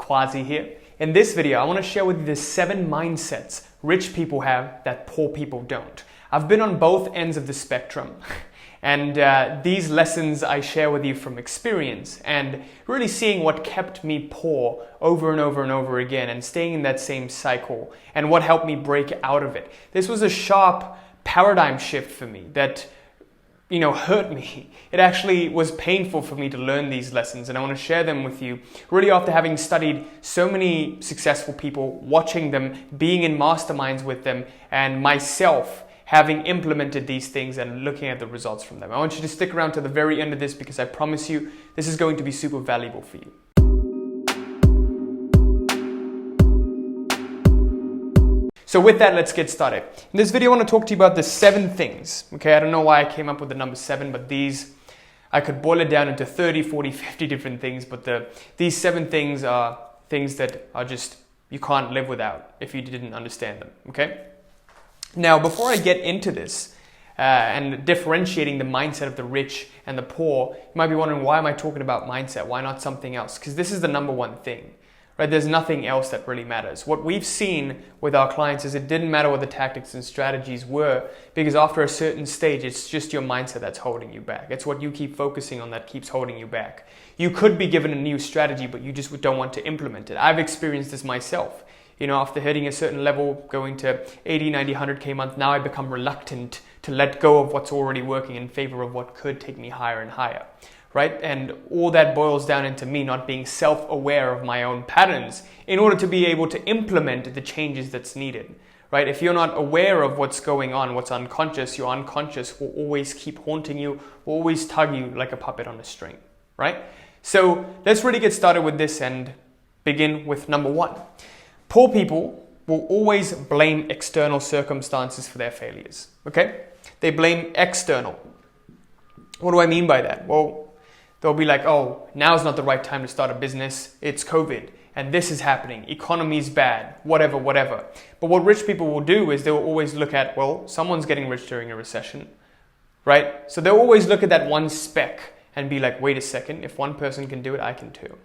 Quasi here. In this video, I want to share with you the 7 mindsets rich people have that poor people don't. I've been on both ends of the spectrum, and these lessons I share with you from experience and really seeing what kept me poor over and over and over again and staying in that same cycle and what helped me break out of it. This was a sharp paradigm shift for me that hurt me. It actually was painful for me to learn these lessons, and I want to share them with you really after having studied so many successful people, watching them, being in masterminds with them, and myself having implemented these things and looking at the results from them. I want you to stick around to the very end of this because I promise you this is going to be super valuable for you. So with that, let's get started. In this video, I want to talk to you about the 7 things. Okay, I don't know why I came up with the number 7, but I could boil it down into 30, 40, 50 different things, but these 7 things are things that are just, you can't live without if you didn't understand them, okay? Now, before I get into this, and differentiating the mindset of the rich and the poor, you might be wondering, why am I talking about mindset? Why not something else? Because this is the number 1 thing. Right? There's nothing else that really matters. What we've seen with our clients is it didn't matter what the tactics and strategies were, because after a certain stage, it's just your mindset that's holding you back. It's what you keep focusing on that keeps holding you back. You could be given a new strategy, but you just don't want to implement it. I've experienced this myself. After hitting a certain level, going to 80, 90, 100K a month, now I become reluctant to let go of what's already working in favor of what could take me higher and higher. Right? And all that boils down into me not being self-aware of my own patterns in order to be able to implement the changes that's needed. Right? If you're not aware of what's going on, what's unconscious, your unconscious will always keep haunting you, will always tug you like a puppet on a string. Right? So let's really get started with this and begin with number 1. Poor people will always blame external circumstances for their failures. Okay? They blame external. What do I mean by that? Well, they'll be like, oh, now's not the right time to start a business. It's COVID and this is happening. Economy's bad, whatever. But what rich people will do is they'll always look at, well, someone's getting rich during a recession, right? So they'll always look at that one speck and be like, wait a second, if one person can do it, I can too.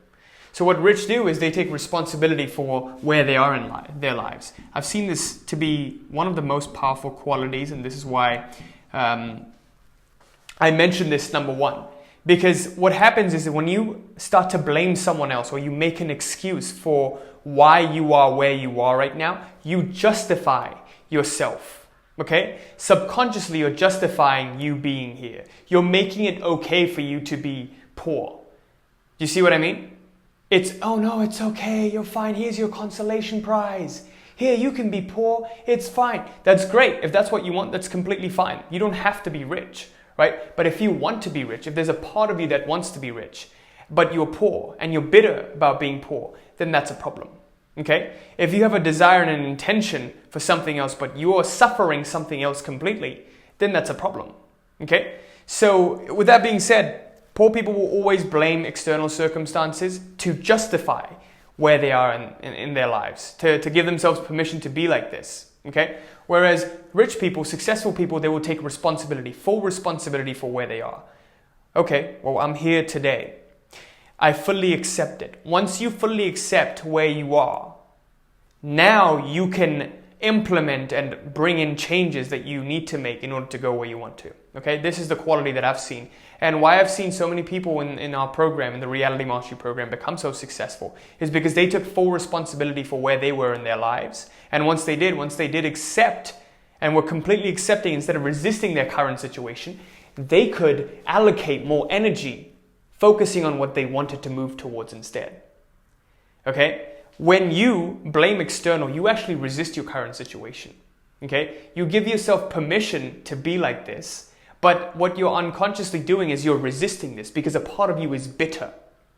So what rich do is they take responsibility for where they are in their lives. I've seen this to be one of the most powerful qualities, and this is why I mentioned this number 1. Because what happens is that when you start to blame someone else or you make an excuse for why you are where you are right now, you justify yourself, okay? Subconsciously, you're justifying you being here. You're making it okay for you to be poor. Do you see what I mean? It's, oh no, it's okay, you're fine, here's your consolation prize. Here, you can be poor, it's fine. That's great. If that's what you want, that's completely fine. You don't have to be rich. Right? But if you want to be rich, if there's a part of you that wants to be rich, but you're poor and you're bitter about being poor, then that's a problem. Okay? If you have a desire and an intention for something else, but you're suffering something else completely, then that's a problem. Okay? So with that being said, poor people will always blame external circumstances to justify where they are in their lives, to give themselves permission to be like this. Okay? Whereas rich people, successful people, they will take responsibility, full responsibility for where they are. Okay, well, I'm here today. I fully accept it. Once you fully accept where you are, now you can implement and bring in changes that you need to make in order to go where you want to. Okay, this is the quality that I've seen. And why I've seen so many people in our program, in the Reality Mastery program, become so successful is because they took full responsibility for where they were in their lives. And once they did accept and were completely accepting instead of resisting their current situation, they could allocate more energy focusing on what they wanted to move towards instead. Okay? When you blame external, you actually resist your current situation. Okay? You give yourself permission to be like this, but what you're unconsciously doing is you're resisting this because a part of you is bitter.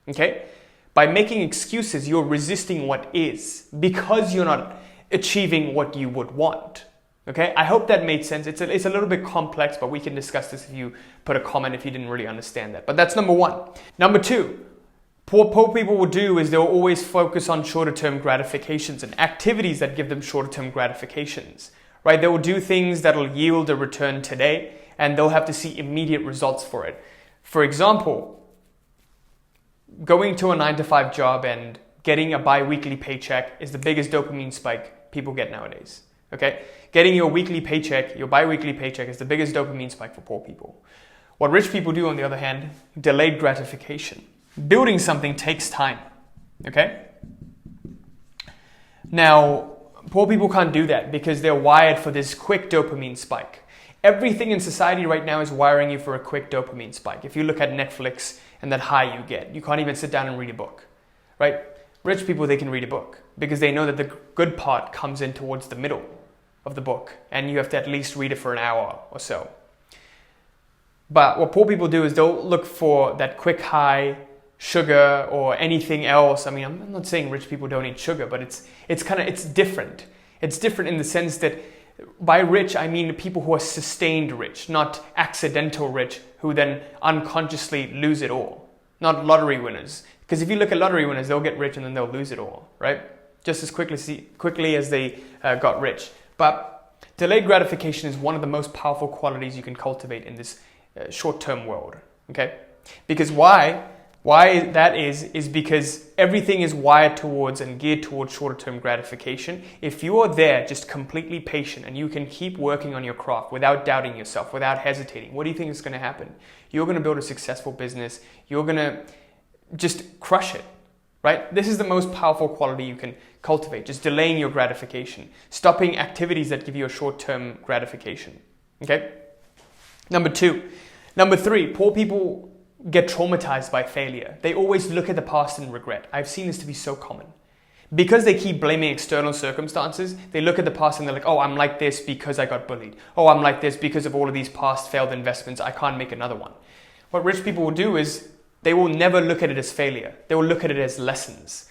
Okay? By making excuses, you're resisting what is because you're not achieving what you would want. Okay? I hope that made sense. It's a little bit complex, but we can discuss this if you put a comment if you didn't really understand that. But that's number 1. Number 2. Poor people will do is they'll always focus on shorter-term gratifications and activities that give them shorter-term gratifications, right? They will do things that will yield a return today, and they'll have to see immediate results for it. For example, going to a 9-to-5 job and getting a bi-weekly paycheck is the biggest dopamine spike people get nowadays. Okay? Getting your weekly paycheck, your bi-weekly paycheck is the biggest dopamine spike for poor people. What rich people do, on the other hand, delayed gratification. Building something takes time. Okay? Now, poor people can't do that because they're wired for this quick dopamine spike. Everything in society right now is wiring you for a quick dopamine spike. If you look at Netflix and that high you get, you can't even sit down and read a book, right? Rich people, they can read a book because they know that the good part comes in towards the middle of the book and you have to at least read it for an hour or so. But what poor people do is they'll look for that quick high, sugar or anything else. I mean, I'm not saying rich people don't eat sugar, but it's different. It's different in the sense that by rich, I mean people who are sustained rich, not accidental rich who then unconsciously lose it all. Not lottery winners. Because if you look at lottery winners, they'll get rich and then they'll lose it all, right? Just as quickly as they got rich. But delayed gratification is one of the most powerful qualities you can cultivate in this short-term world, okay? Because why that is because everything is wired towards and geared towards shorter-term gratification. If you are there just completely patient and you can keep working on your craft without doubting yourself, without hesitating, what do you think is going to happen? You're going to build a successful business. You're going to just crush it, right? This is the most powerful quality you can cultivate, just delaying your gratification, stopping activities that give you a short-term gratification, okay? Number 3, poor people get traumatized by failure. They always look at the past and regret. I've seen this to be so common. Because they keep blaming external circumstances, they look at the past and they're like, oh, I'm like this because I got bullied. Oh, I'm like this because of all of these past failed investments. I can't make another one. What rich people will do is they will never look at it as failure. They will look at it as lessons.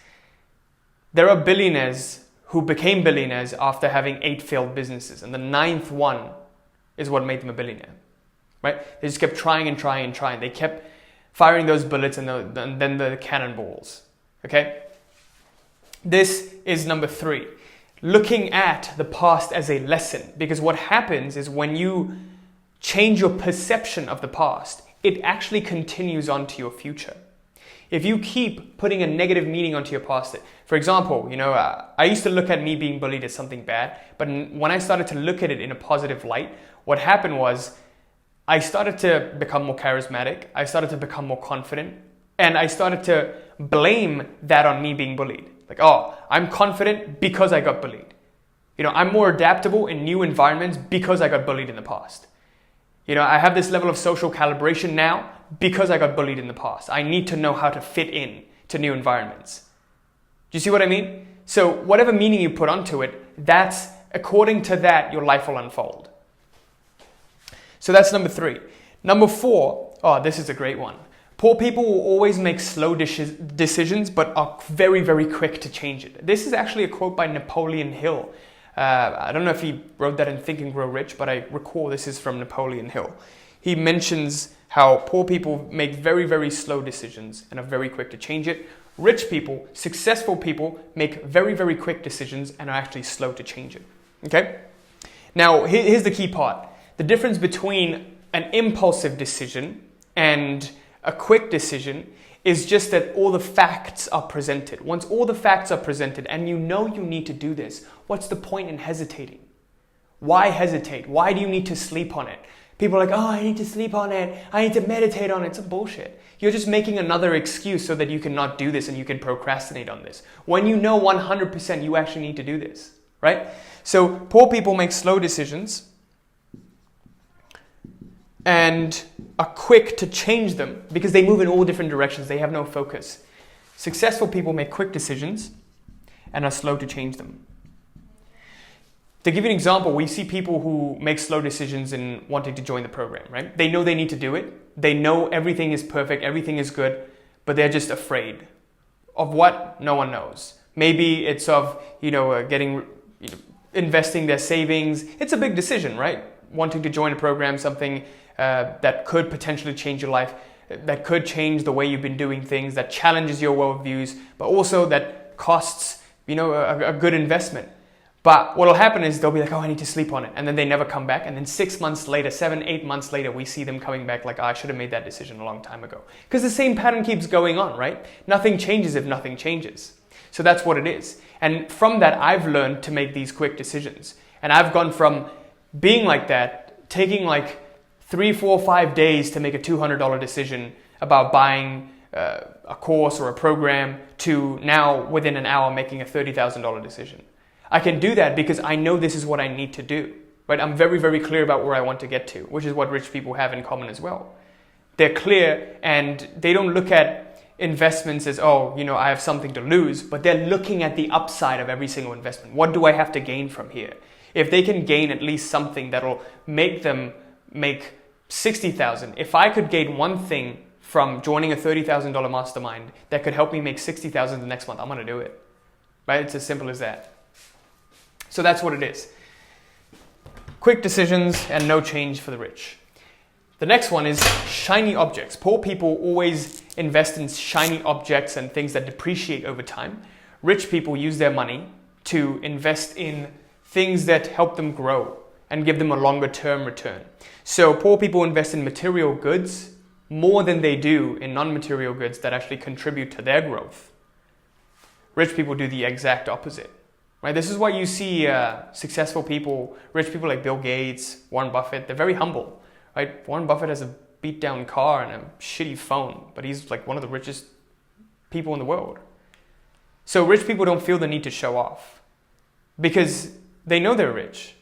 There are billionaires who became billionaires after having 8 failed businesses, and the 9th one is what made them a billionaire. Right? They just kept trying and trying and trying. They kept firing those bullets and then the cannonballs. Okay? This is number 3. Looking at the past as a lesson. Because what happens is when you change your perception of the past, it actually continues on to your future. If you keep putting a negative meaning onto your past, for example, I used to look at me being bullied as something bad, but when I started to look at it in a positive light, what happened was I started to become more charismatic, I started to become more confident, and I started to blame that on me being bullied. Like, oh, I'm confident because I got bullied. I'm more adaptable in new environments because I got bullied in the past. I have this level of social calibration now because I got bullied in the past. I need to know how to fit in to new environments. Do you see what I mean? So whatever meaning you put onto it, that's according to that, your life will unfold. So that's number 3. Number 4, oh, this is a great one. Poor people will always make slow decisions, but are very, very quick to change it. This is actually a quote by Napoleon Hill. I don't know if he wrote that in Think and Grow Rich, but I recall this is from Napoleon Hill. He mentions how poor people make very, very slow decisions and are very quick to change it. Rich people, successful people, make very, very quick decisions and are actually slow to change it. Okay? Now, here's the key part. The difference between an impulsive decision and a quick decision is just that all the facts are presented. Once all the facts are presented and you know you need to do this, what's the point in hesitating? Why hesitate? Why do you need to sleep on it? People are like, oh, I need to sleep on it. I need to meditate on it. It's a bullshit. You're just making another excuse so that you cannot do this and you can procrastinate on this. When you know 100% you actually need to do this, right? So poor people make slow decisions and are quick to change them because they move in all different directions. They have no focus. Successful people make quick decisions and are slow to change them. To give you an example, we see people who make slow decisions in wanting to join the program, right? They know they need to do it. They know everything is perfect, everything is good, but they're just afraid. Of what? No one knows. Maybe it's of, investing their savings. It's a big decision, right? Wanting to join a program, something that could potentially change your life, that could change the way you've been doing things, that challenges your worldviews, but also that costs, a good investment. But what will happen is they'll be like, oh, I need to sleep on it. And then they never come back. And then 6 months later, 7, 8 months later, we see them coming back like, oh, I should have made that decision a long time ago. Because the same pattern keeps going on, right? Nothing changes if nothing changes. So that's what it is. And from that, I've learned to make these quick decisions. And I've gone from being like that, taking like 3, 4, 5 days to make a $200 decision about buying a course or a program, to now within an hour making a $30,000 decision. I can do that because I know this is what I need to do. Right? I'm very, very clear about where I want to get to, which is what rich people have in common as well. They're clear and they don't look at investments as, oh, I have something to lose, but they're looking at the upside of every single investment. What do I have to gain from here? If they can gain at least something that'll make them make 60,000, if I could gain one thing from joining a $30,000 mastermind that could help me make 60,000 the next month, I'm going to do it. Right? It's as simple as that. So that's what it is. Quick decisions and no change for the rich. The next one is shiny objects. Poor people always invest in shiny objects and things that depreciate over time. Rich people use their money to invest in things that help them grow and give them a longer term return. So poor people invest in material goods more than they do in non-material goods that actually contribute to their growth. Rich people do the exact opposite. Right? This is why you see successful people, rich people like Bill Gates, Warren Buffett, they're very humble. Right? Warren Buffett has a beat down car and a shitty phone, but he's like one of the richest people in the world. So rich people don't feel the need to show off because they know they're rich.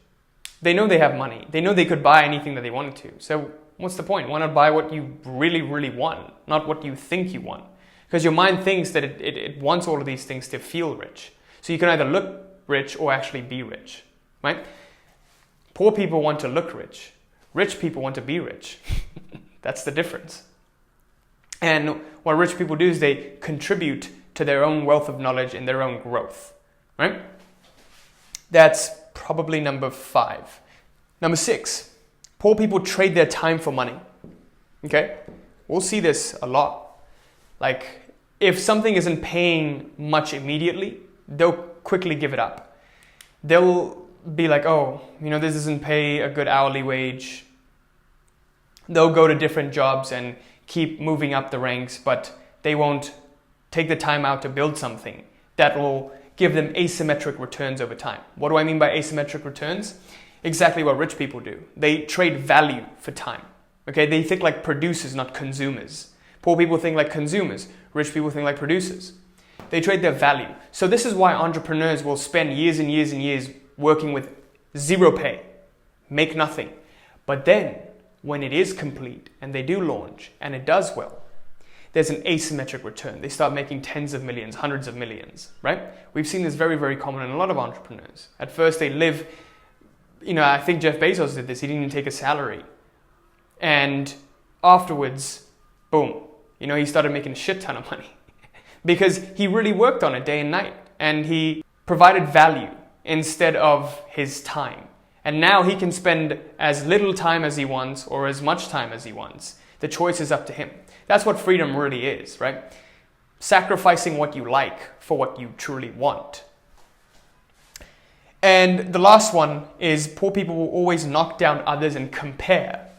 They know they have money. They know they could buy anything that they wanted to. So what's the point? Why not buy what you really, really want, not what you think you want? Because your mind thinks that it wants all of these things to feel rich. So you can either look rich or actually be rich, right? Poor people want to look rich. Rich people want to be rich. That's the difference. And what rich people do is they contribute to their own wealth of knowledge and their own growth, right? That's probably number 5. Number 6, poor people trade their time for money. Okay? We'll see this a lot. Like, if something isn't paying much immediately, they'll quickly give it up. They'll be like, oh, this doesn't pay a good hourly wage. They'll go to different jobs and keep moving up the ranks, but they won't take the time out to build something that will give them asymmetric returns over time. What do I mean by asymmetric returns? Exactly what rich people do. They trade value for time. Okay, they think like producers, not consumers. Poor people think like consumers. Rich people think like producers. They trade their value. So this is why entrepreneurs will spend years and years and years working with zero pay, make nothing. But then when it is complete and they do launch and it does well, there's an asymmetric return. They start making tens of millions, hundreds of millions, right? We've seen this very, very common in a lot of entrepreneurs. At first they live, I think Jeff Bezos did this. He didn't even take a salary. And afterwards, boom, he started making a shit ton of money because he really worked on it day and night and he provided value instead of his time. And now he can spend as little time as he wants or as much time as he wants. The choice is up to him. That's what freedom really is, right? Sacrificing what you like for what you truly want. And the last one is poor people will always knock down others and compare.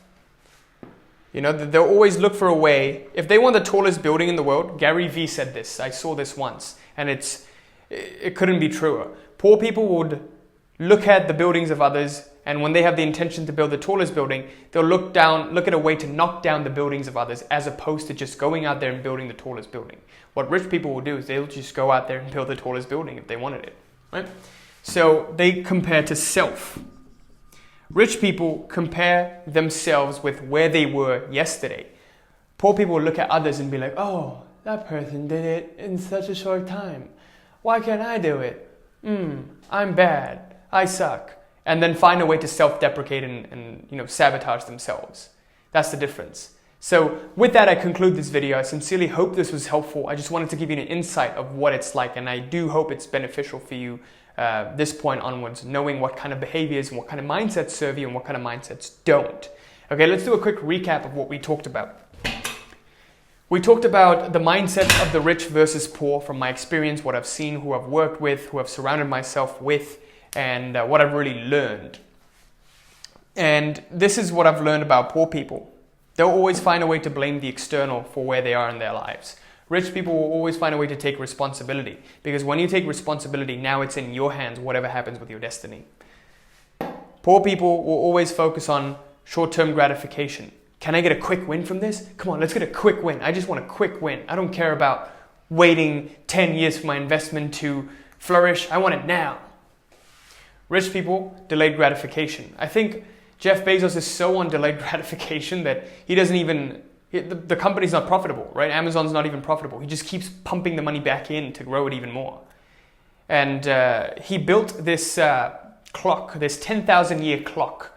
They'll always look for a way. If they want the tallest building in the world, Gary Vee said this. I saw this once, and it couldn't be truer. Poor people would look at the buildings of others, and when they have the intention to build the tallest building, they'll look at a way to knock down the buildings of others as opposed to just going out there and building the tallest building. What rich people will do is they'll just go out there and build the tallest building if they wanted it, right? So they compare to self. Rich people compare themselves with where they were yesterday. Poor people will look at others and be like, oh, that person did it in such a short time. Why can't I do it? I'm bad. I suck. And then find a way to self-deprecate and sabotage themselves. That's the difference. So with that, I conclude this video. I sincerely hope this was helpful. I just wanted to give you an insight of what it's like, and I do hope it's beneficial for you this point onwards, knowing what kind of behaviors and what kind of mindsets serve you and what kind of mindsets don't. Okay, let's do a quick recap of what we talked about. We talked about the mindset of the rich versus poor from my experience, what I've seen, who I've worked with, who I've surrounded myself with, and what I've really learned. And this is what I've learned about poor people. They'll always find a way to blame the external for where they are in their lives. Rich people will always find a way to take responsibility, because when you take responsibility, now it's in your hands, whatever happens with your destiny. Poor people will always focus on short-term gratification. Can I get a quick win from this? Come on, let's get a quick win. I just want a quick win. I don't care about waiting 10 years for my investment to flourish. I want it now. Rich people, delayed gratification. I think Jeff Bezos is so on delayed gratification that he doesn't even, the company's not profitable, right? Amazon's not even profitable. He just keeps pumping the money back in to grow it even more. And he built this clock, this 10,000 year clock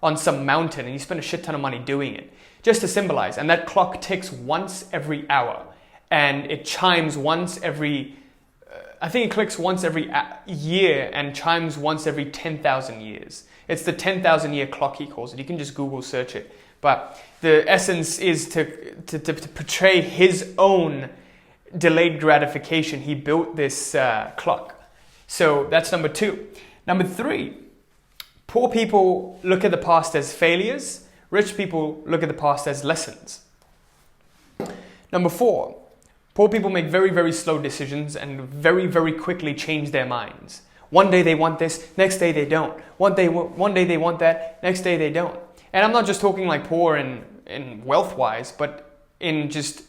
on some mountain, and he spent a shit ton of money doing it just to symbolize. And that clock ticks once every hour, and it chimes once every, I think it clicks once every year and chimes once every 10,000 years. It's the 10,000 year clock, he calls it. You can just Google search it. But the essence is to portray his own delayed gratification. He built this clock. So that's number 2. Number 3, poor people look at the past as failures. Rich people look at the past as lessons. Number 4, poor people make very, very slow decisions and very, very quickly change their minds. One day they want this, next day they don't. One day they want that, next day they don't. And I'm not just talking like poor in wealth-wise, but in just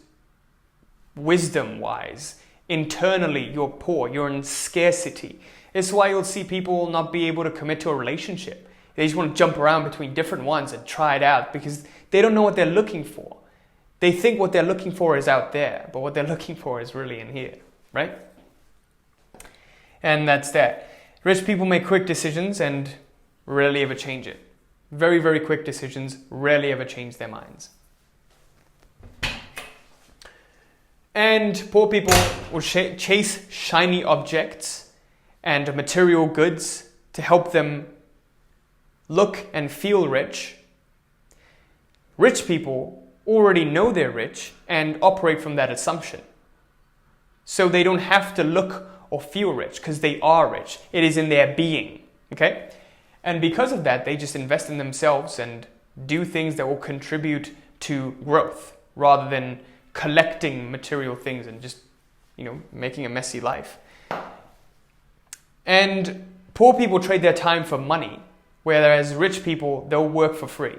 wisdom-wise. Internally, you're poor, you're in scarcity. It's why you'll see people not be able to commit to a relationship. They just want to jump around between different ones and try it out because they don't know what they're looking for. They think what they're looking for is out there, but what they're looking for is really in here, right? And that's that. Rich people make quick decisions and rarely ever change it. Very, very quick decisions, rarely ever change their minds. And poor people will chase shiny objects and material goods to help them look and feel rich. Rich people already know they're rich and operate from that assumption. So they don't have to look or feel rich because they are rich. It is in their being, okay? And because of that, they just invest in themselves and do things that will contribute to growth rather than collecting material things and just, making a messy life. And poor people trade their time for money, whereas rich people, they'll work for free.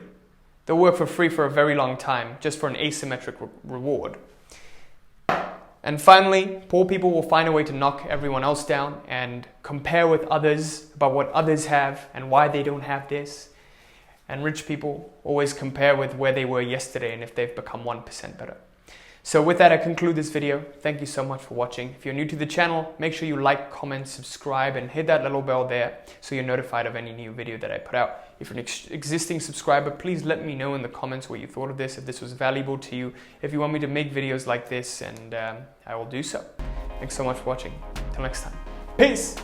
They'll work for free for a very long time, just for an asymmetric reward. And finally, poor people will find a way to knock everyone else down and compare with others about what others have and why they don't have this. And rich people always compare with where they were yesterday and if they've become 1% better. So with that, I conclude this video. Thank you so much for watching. If you're new to the channel, make sure you like, comment, subscribe, and hit that little bell there so you're notified of any new video that I put out. If you're an existing subscriber, please let me know in the comments what you thought of this, if this was valuable to you, if you want me to make videos like this, and I will do so. Thanks so much for watching. Till next time. Peace!